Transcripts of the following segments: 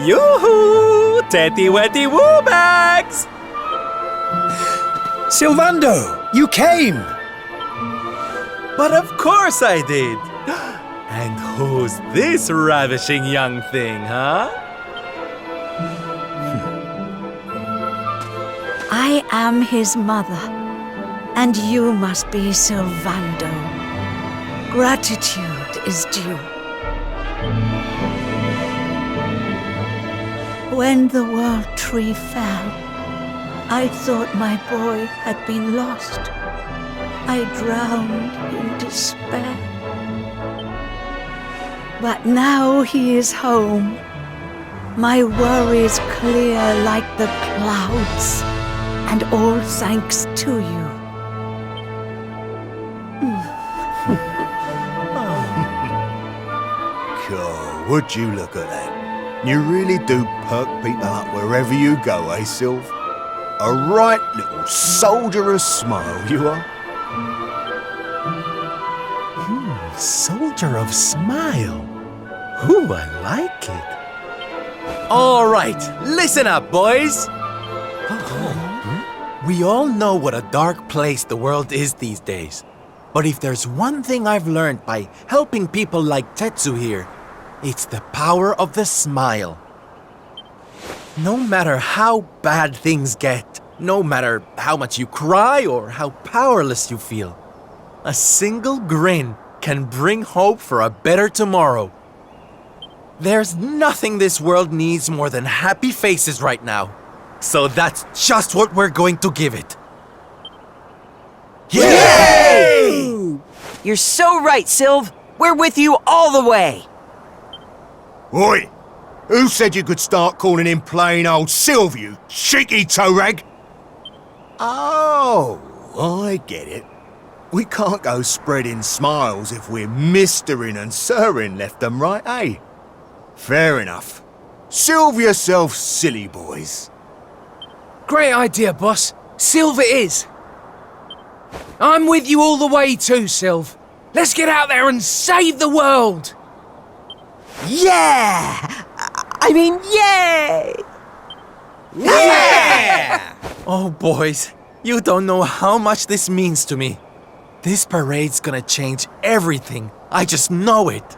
Yoo-hoo! Tetty-wetty woo bags! Sylvando, you came! But of course I did! And who's this ravishing young thing, huh? I am his mother, and you must be Sylvando. Gratitude is due. When the world tree fell, I thought my boy had been lost. I drowned in despair. But now he is home. My worries clear like the clouds, and all thanks to you. God, would you look at that? You really do perk people up wherever you go, eh, Sylv? A right little soldier of smile, you are. Soldier of smile. Ooh, I like it. All right, listen up, boys. We all know what a dark place the world is these days. But if there's one thing I've learned by helping people like Tetsu here, it's the power of the smile. No matter how bad things get, no matter how much you cry or how powerless you feel, a single grin can bring hope for a better tomorrow. There's nothing this world needs more than happy faces right now. So that's just what we're going to give it. Yay! You're so right, Sylv. We're with you all the way. Oi! Who said you could start calling him plain old Sylv, you cheeky toe rag? Oh, I get it. We can't go spreading smiles if we're mistering and sirring left and right, eh? Fair enough. Sylv yourself, silly boys. Great idea, boss. Sylv it is. I'm with you all the way too, Sylv. Let's get out there and save the world. Yeah! I mean, yay! Yeah! Oh, boys, you don't know how much this means to me. This parade's gonna change everything. I just know it.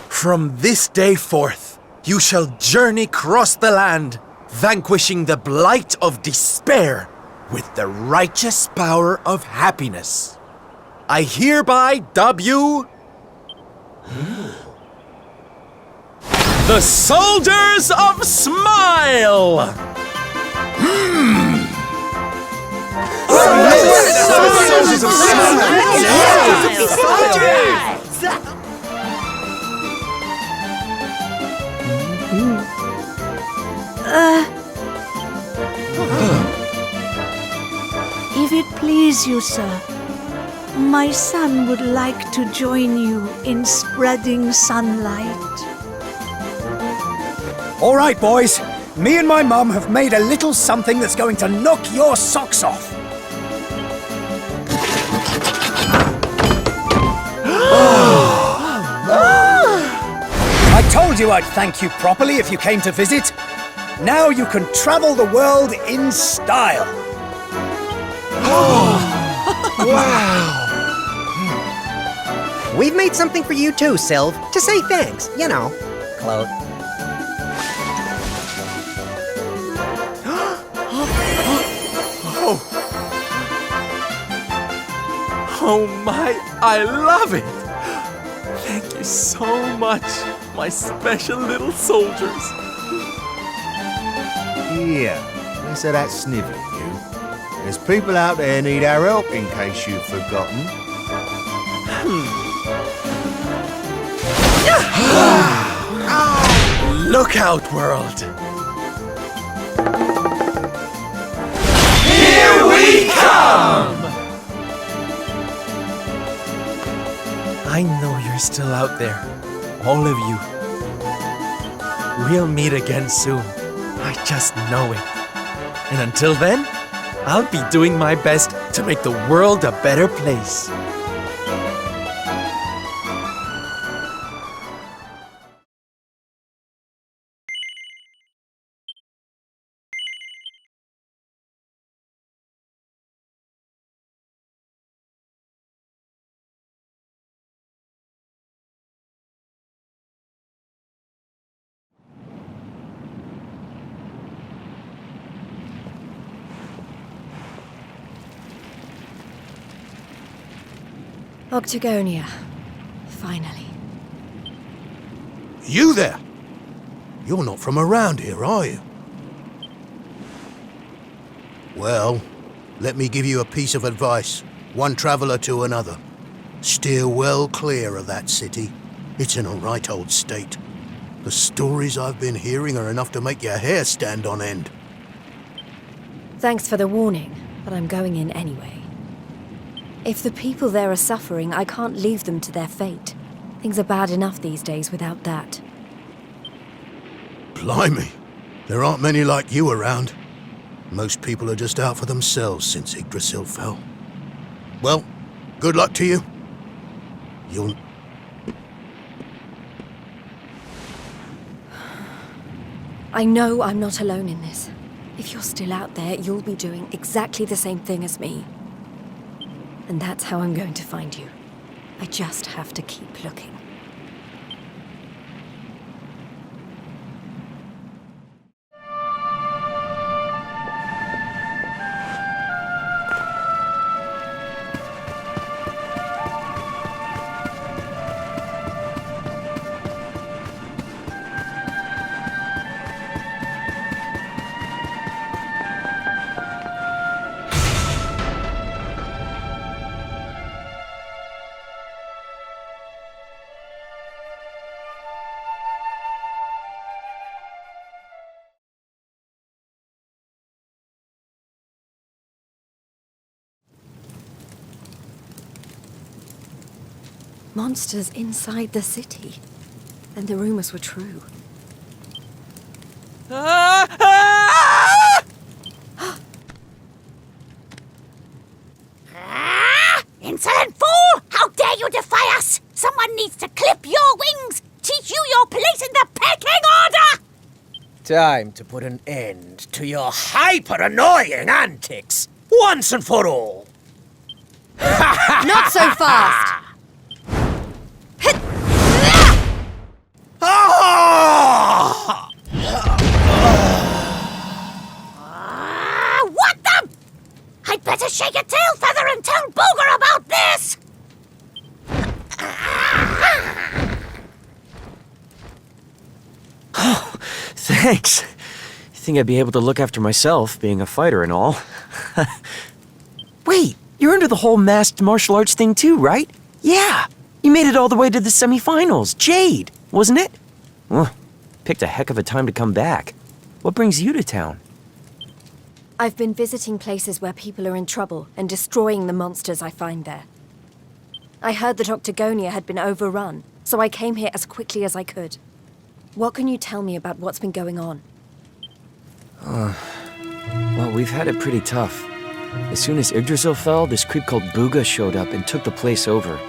From this day forth, you shall journey across the land, vanquishing the blight of despair with the righteous power of happiness. I hereby dub you the Soldiers of Smile! Soldiers of If it please you, sir, my son would like to join you in spreading sunlight. All right, boys. Me and my mum have made a little something that's going to knock your socks off. I told you I'd thank you properly if you came to visit. Now you can travel the world in style. We've made something for you too, Sylv, to say thanks, you know. Claude. Oh my, I love it! Thank you so much, my special little soldiers. Here, less of that snivelling, you. There's people out there need our help, in case you've forgotten. Look out, world! Here we come! I know you're still out there, all of you. We'll meet again soon. I just know it. And until then, I'll be doing my best to make the world a better place. Octagonia. Finally. You there? You're not from around here, are you? Well, let me give you a piece of advice, one traveller to another. Steer well clear of that city. It's in a right old state. The stories I've been hearing are enough to make your hair stand on end. Thanks for the warning, but I'm going in anyway. If the people there are suffering, I can't leave them to their fate. Things are bad enough these days without that. Blimey, there aren't many like you around. Most people are just out for themselves since Yggdrasil fell. Well, good luck to you. You'll... I know I'm not alone in this. If you're still out there, you'll be doing exactly the same thing as me. And that's how I'm going to find you. I just have to keep looking. Monsters inside the city. And the rumors were true. Insolent fool! How dare you defy us! Someone needs to clip your wings! Teach you your place in the pecking order! Time to put an end to your hyper-annoying antics, once and for all. Not so fast! What the? I'd better shake a tail feather and tell Booger about this! Thanks. You think I'd be able to look after myself, being a fighter and all? Wait, you're into the whole masked martial arts thing too, right? Yeah, you made it all the way to the semifinals. Jade, wasn't it? Well, picked a heck of a time to come back. What brings you to town? I've been visiting places where people are in trouble and destroying the monsters I find there. I heard that Octagonia had been overrun, so I came here as quickly as I could. What can you tell me about what's been going on? Well, we've had it pretty tough. As soon as Yggdrasil fell, this creep called Booga showed up and took the place over.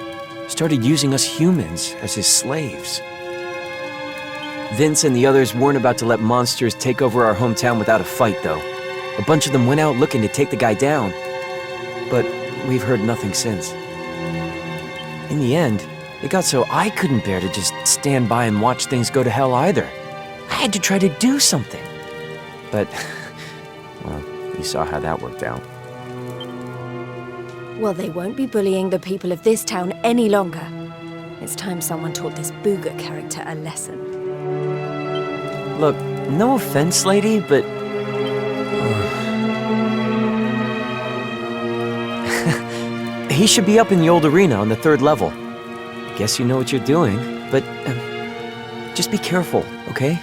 Started using us humans as his slaves. Vince and the others weren't about to let monsters take over our hometown without a fight, though. A bunch of them went out looking to take the guy down. But we've heard nothing since. In the end, it got so I couldn't bear to just stand by and watch things go to hell either. I had to try to do something. But, well, you saw how that worked out. Well, they won't be bullying the people of this town any longer. It's time someone taught this Booga character a lesson. Look, no offense, lady, but... he should be up in the old arena on the 3rd level. I guess you know what you're doing, but just be careful, okay?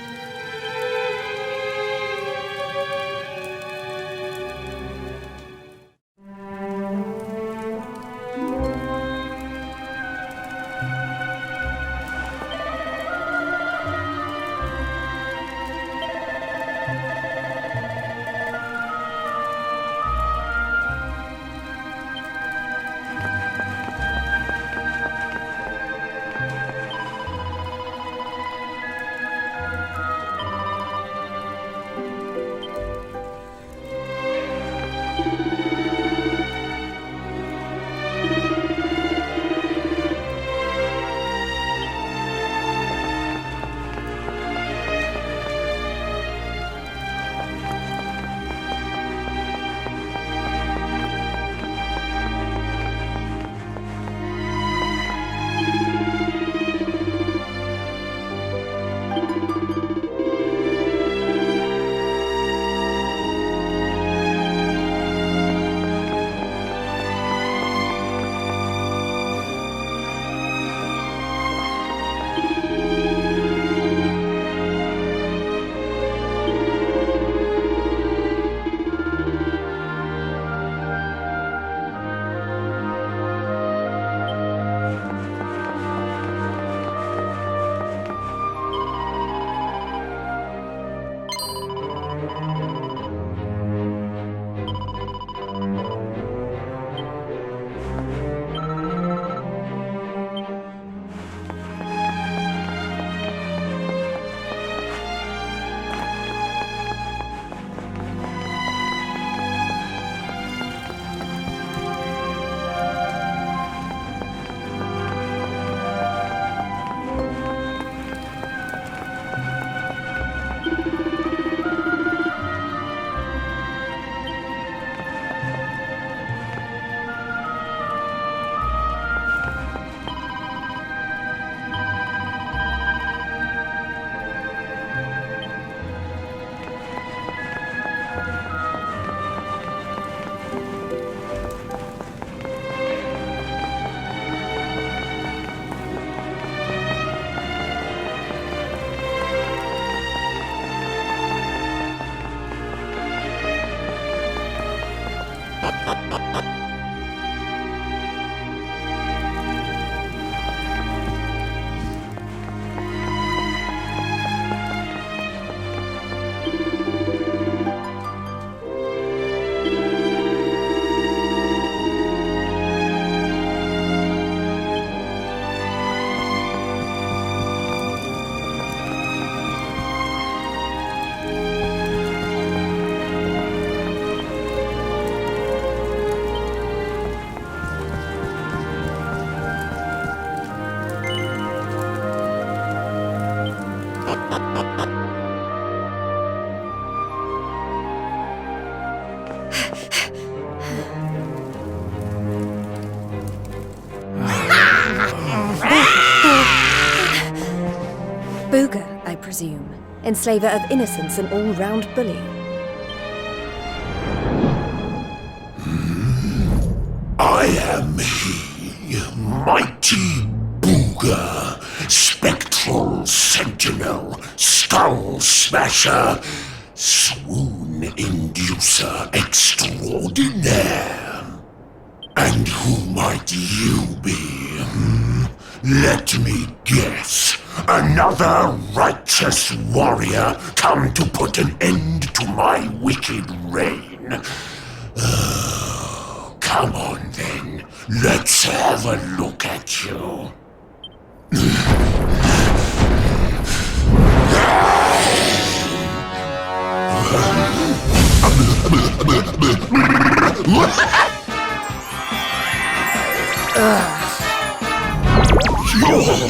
Booga, I presume. Enslaver of innocence and all-round bully. I am he, mighty Booga, spectral sentinel, skull smasher, swoon inducer extraordinaire. And who might you be? Let me guess. Another righteous warrior come to put an end to my wicked reign. Come on then, let's have a look at you. You're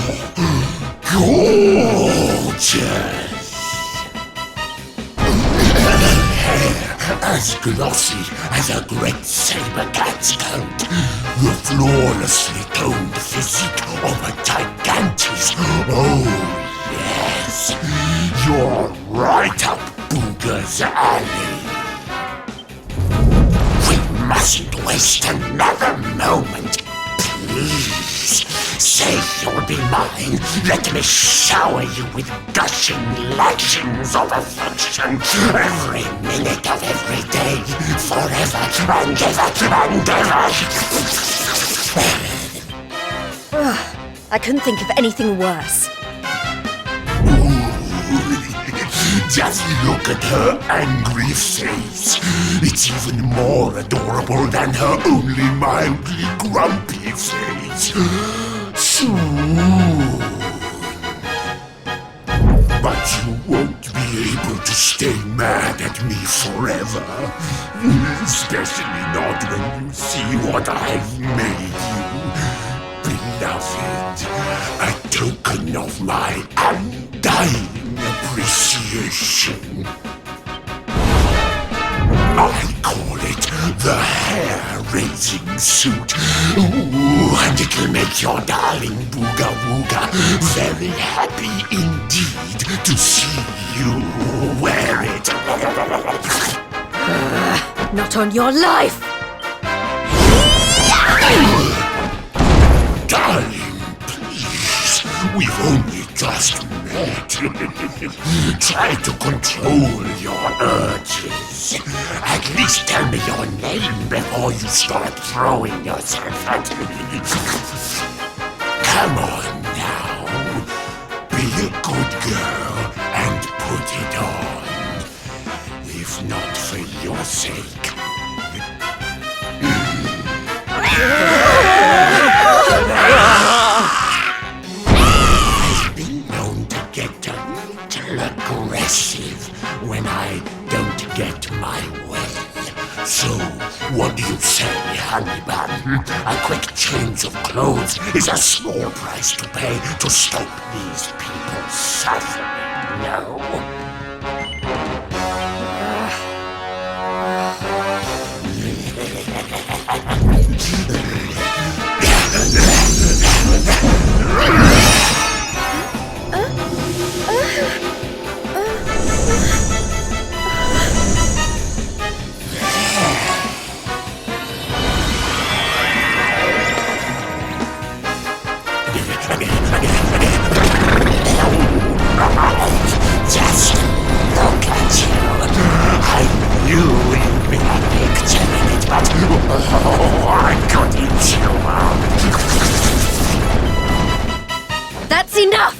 gorgeous. As glossy as a great saber cat's coat, the flawlessly toned physique of a gigantis. Oh, yes, you're right up Booga's alley. We mustn't waste another moment. Please, say you'll be mine. Let me shower you with gushing lashings of affection every minute of every day, forever and ever and ever. I couldn't think of anything worse. Just look at her angry face. It's even more adorable than her only mildly grumpy face. Soon. But you won't be able to stay mad at me forever. Especially not when you see what I've made you. Beloved, a token of my undying appreciation. I call it the hair-raising suit. Ooh, and it'll make your darling Booga Wooga very happy indeed to see you wear it. Not on your life! Darling, please, we've only just met. Try to control your urges. At least tell me your name before you start throwing yourself at me. Come on now. Be a good girl and put it on. If not for your sake. I've been known to get a little aggressive when I don't get my way. So, what do you say, honey bun? A quick change of clothes is a small price to pay to stop these people suffering, no? Just look at you. I knew you'd be a victim in it, but oh, I could eat you up. That's enough!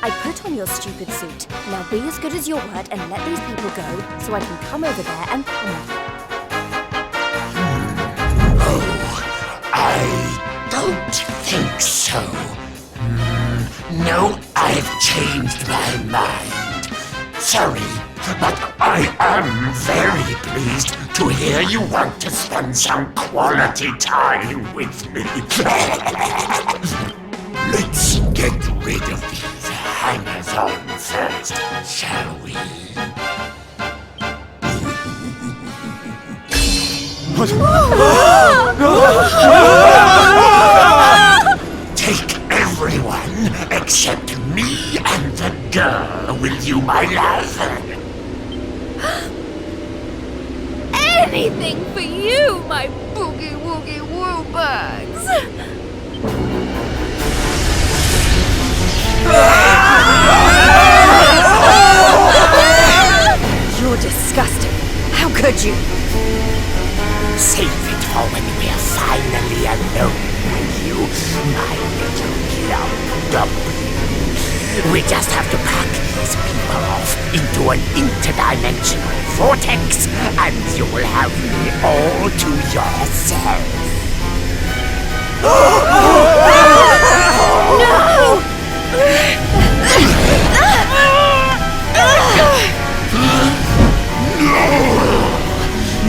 I put on your stupid suit. Now be as good as your word and let these people go so I can come over there and punish you. Oh, I don't think so. No, I've changed my mind. Sorry, but I am very pleased to hear you want to spend some quality time with me. Let's get rid of these hangers-on first, shall we? Take Everyone except me and the girl, will you, my love? Anything for you, my boogie-woogie-woo bugs! You're disgusting. How could you? Save it for when we're finally alone with you, my little plump dumpling. We just have to pack these people off into an interdimensional vortex, and you will have me all to yourself.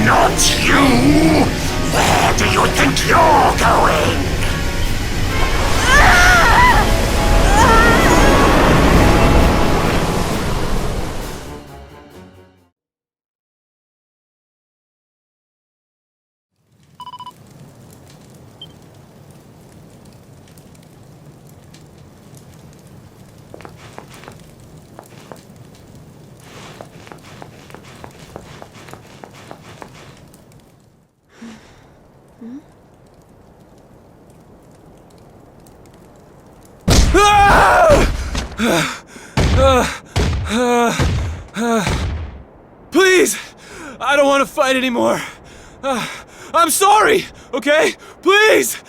Not you! Where do you think you're going? Please! I don't want to fight anymore. I'm sorry, okay? Please!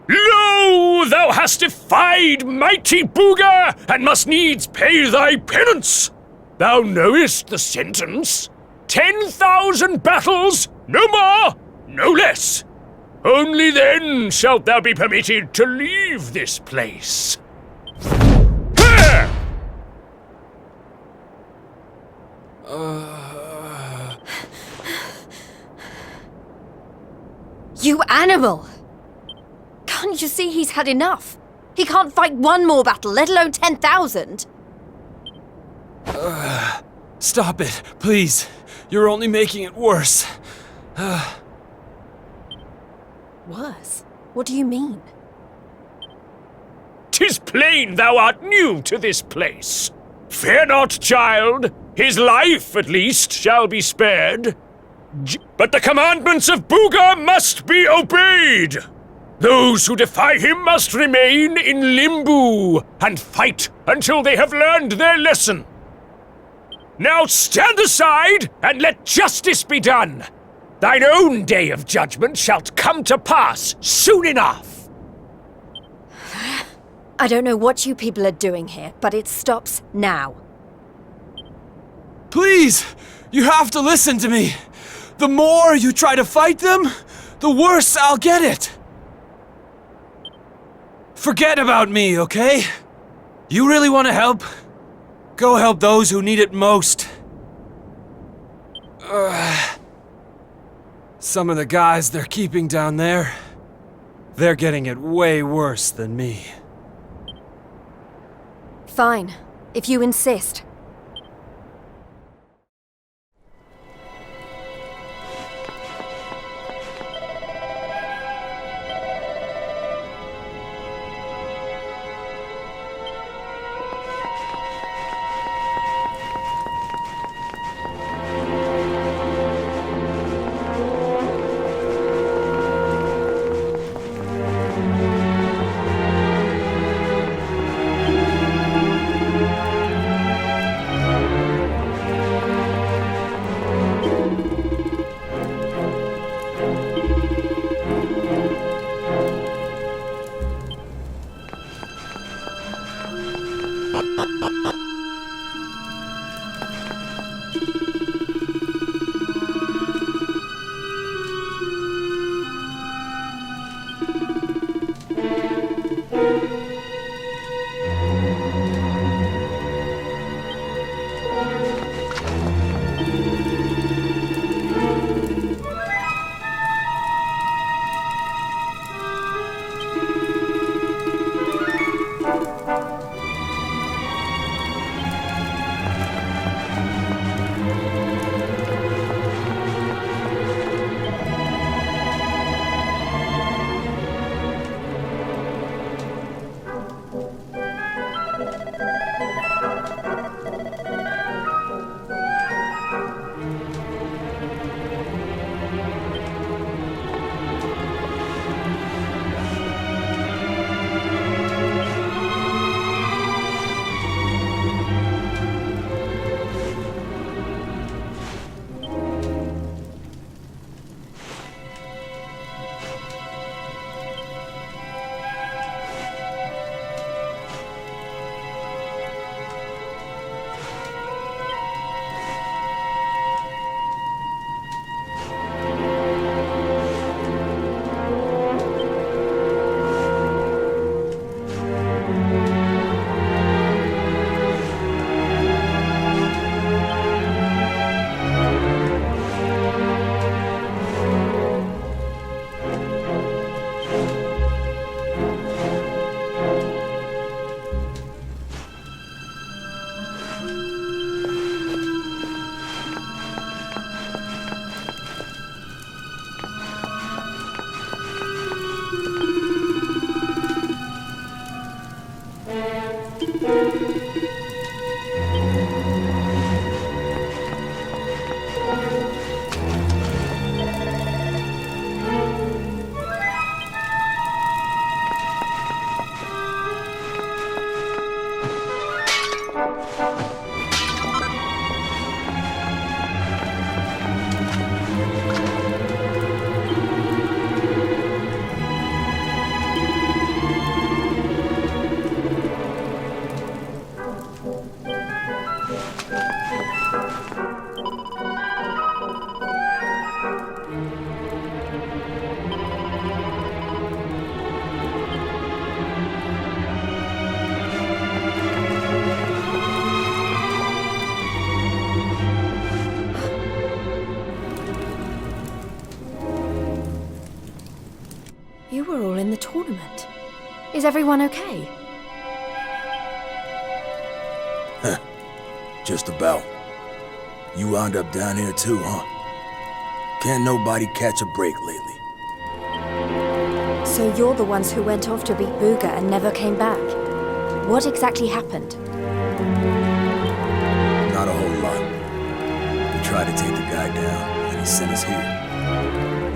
Lo, thou hast defied mighty Booga, and must needs pay thy penance. Thou knowest the sentence. 10,000 battles, no more, no less. Only then shalt thou be permitted to leave this place. Here! You animal! Can't you see he's had enough? He can't fight one more battle, let alone 10,000. Stop it, please. You're only making it worse. Worse? What do you mean? 'Tis plain thou art new to this place. Fear not, child. His life, at least, shall be spared. But the commandments of Booga must be obeyed. Those who defy him must remain in limbo and fight until they have learned their lesson. Now stand aside and let justice be done. Thine own day of judgment shalt come to pass soon enough. I don't know what you people are doing here, but it stops now. Please! You have to listen to me. The more you try to fight them, the worse I'll get it. Forget about me, okay? You really want to help? Go help those who need it most. Some of the guys they're keeping down there, they're getting it way worse than me. Fine, if you insist. Is everyone okay? Just about. You wound up down here too, huh? Can't nobody catch a break lately. So you're the ones who went off to beat Booga and never came back. What exactly happened? Not a whole lot. We tried to take the guy down, and he sent us here.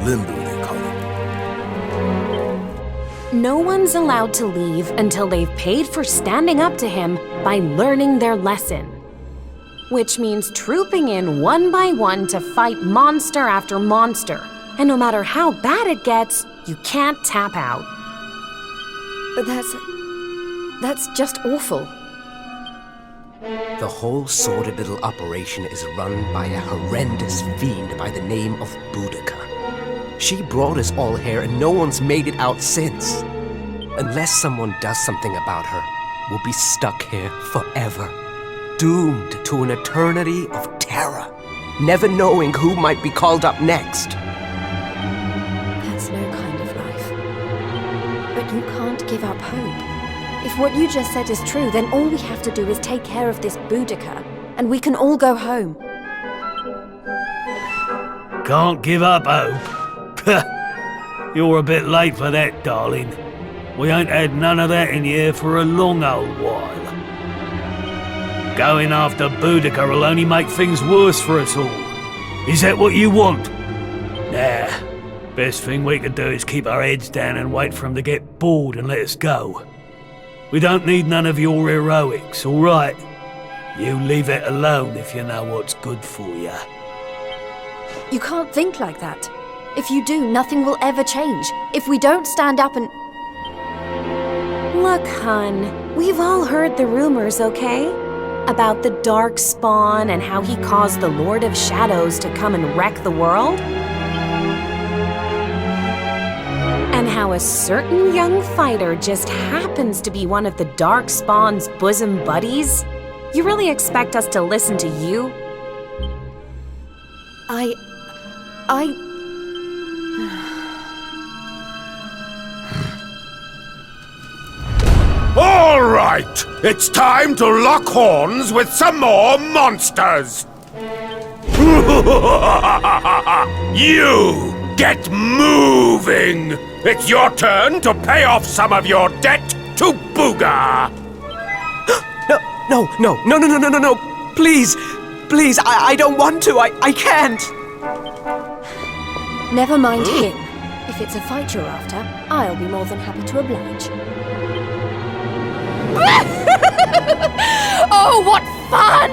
Limbo, they call it. No one's allowed to leave until they've paid for standing up to him by learning their lesson. Which means trooping in one by one to fight monster after monster. And no matter how bad it gets, you can't tap out. But that's just awful. The whole sordid little operation is run by a horrendous fiend by the name of Boudica. She brought us all here and no one's made it out since. Unless someone does something about her, we'll be stuck here forever. Doomed to an eternity of terror, never knowing who might be called up next. That's no kind of life. But you can't give up hope. If what you just said is true, then all we have to do is take care of this Boudica, and we can all go home. Can't give up hope? You're a bit late for that, darling. We ain't had none of that in here for a long old while. Going after Boudica will only make things worse for us all. Is that what you want? Nah. Best thing we could do is keep our heads down and wait for him to get bored and let us go. We don't need none of your heroics, all right? You leave it alone if you know what's good for you. You can't think like that. If you do, nothing will ever change. If we don't stand up and... Look, hun, we've all heard the rumors, okay? About the Dark Spawn and how he caused the Lord of Shadows to come and wreck the world? And how a certain young fighter just happens to be one of the Dark Spawn's bosom buddies? You really expect us to listen to you? All right! It's time to lock horns with some more monsters! You! Get moving! It's your turn to pay off some of your debt to Booga! No! Please! I don't want to! I can't! Never mind him. If it's a fight you're after, I'll be more than happy to oblige. Oh, what fun!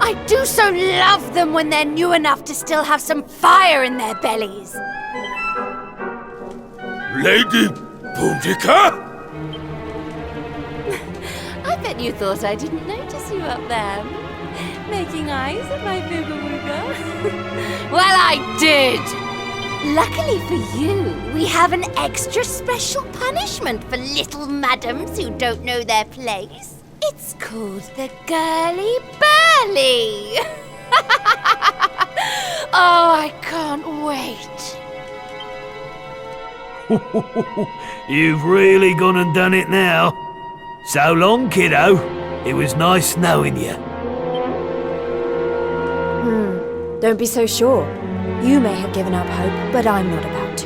I do so love them when they're new enough to still have some fire in their bellies. Lady Boudica? I bet you thought I didn't notice you up there. Making eyes at my booga wooga. Well, I did! Luckily for you, we have an extra special punishment for little madams who don't know their place. It's called the Girly Burly. Oh, I can't wait. You've really gone and done it now. So long, kiddo. It was nice knowing you. Don't be so sure. You may have given up hope, but I'm not about to.